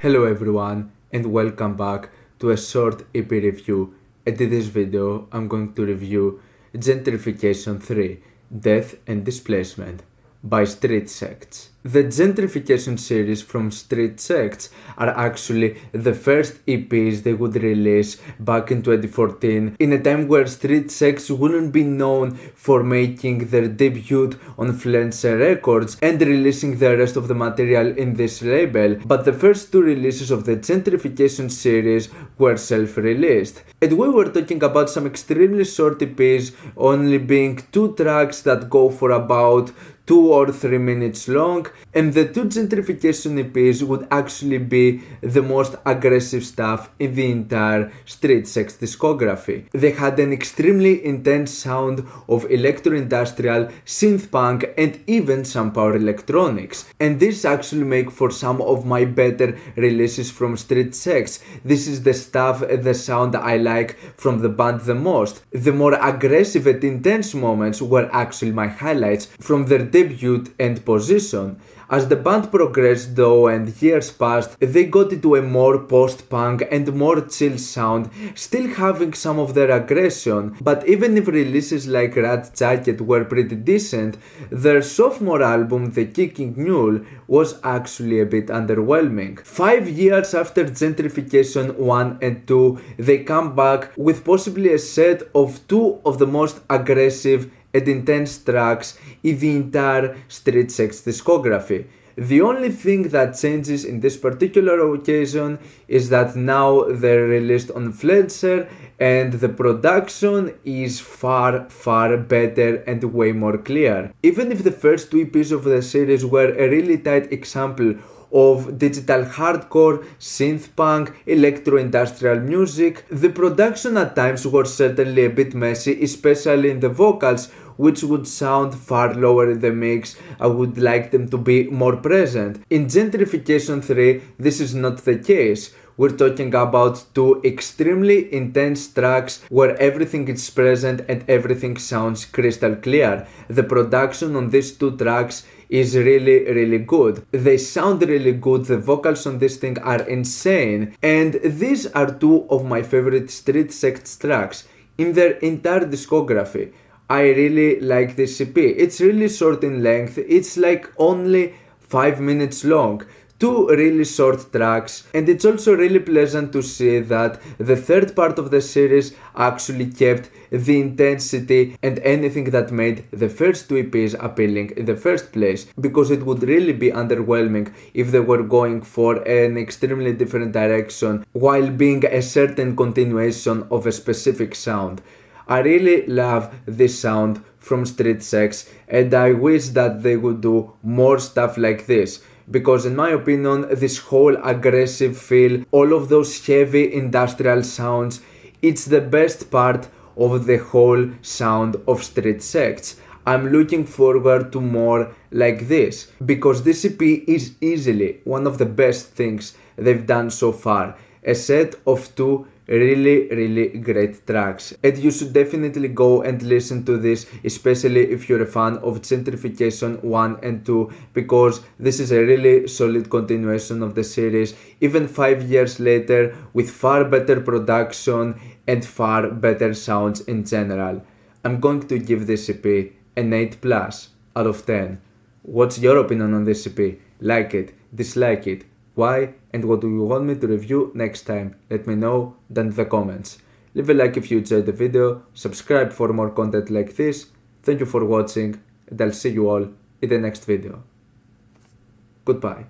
Hello everyone and welcome back to a short EP review, and in this video I'm going to review Gentrification 3 Death and Displacement by Sects. The Gentrification series from Sects are actually the first EPs they would release back in 2014, in a time where Sects wouldn't be known for making their debut on FLENSER Records and releasing the rest of the material in this label, but the first two releases of the Gentrification series were self-released. And we were talking about some extremely short EPs, only being 2 tracks that go for about 2 or 3 minutes long, and the 2 Gentrification EPs would actually be the most aggressive stuff in the entire Sects discography. They had an extremely intense sound of electro-industrial, synth punk, and even some power electronics, and this actually make for some of my better releases from Sects. This is the stuff, the sound I like from the band the most. The more aggressive and intense moments were actually my highlights from their debut and position. As the band progressed though and years passed, they got into a more post-punk and more chill sound, still having some of their aggression, but even if releases like Rat Jacket were pretty decent, their sophomore album The Kicking Mule was actually a bit underwhelming. 5 years after Gentrification 1 and 2, they come back with possibly a set of 2 of the most aggressive and intense tracks in the entire Sects discography. The only thing that changes in this particular occasion is that now they're released on FLENSER and the production is far better and way more clear. Even if the first 2 EPs of the series were a really tight example of digital hardcore, synth punk, electro-industrial music, the production at times was certainly a bit messy, especially in the vocals, which would sound far lower in the mix. I would like them to be more present. In Gentrification 3, this is not the case. We're talking about 2 extremely intense tracks where everything is present and everything sounds crystal clear. The production on these 2 tracks is really good. They sound really good, the vocals on this thing are insane, and these are 2 of my favorite Sects tracks in their entire discography. I really like this EP. It's really short in length, it's like only 5 minutes long. 2 really short tracks, and it's also really pleasant to see that the third part of the series actually kept the intensity and anything that made the first 2 EPs appealing in the first place, because it would really be underwhelming if they were going for an extremely different direction while being a certain continuation of a specific sound. I really love this sound from Sects, and I wish that they would do more stuff like this, because in my opinion this whole aggressive feel, all of those heavy industrial sounds, it's the best part of the whole sound of Sects. I'm looking forward to more like this, because this EP is easily one of the best things they've done so far. A set of 2 really great tracks, and you should definitely go and listen to this, especially if you're a fan of Gentrification 1 and 2, because this is a really solid continuation of the series, even 5 years later, with far better production and far better sounds in general. I'm going to give this EP an 8+ out of 10. What's your opinion on this EP? Like it, dislike it, why, and what do you want me to review next time? Let me know down in the comments. Leave a like if you enjoyed the video, subscribe for more content like this. Thank you for watching, and I'll see you all in the next video. Goodbye.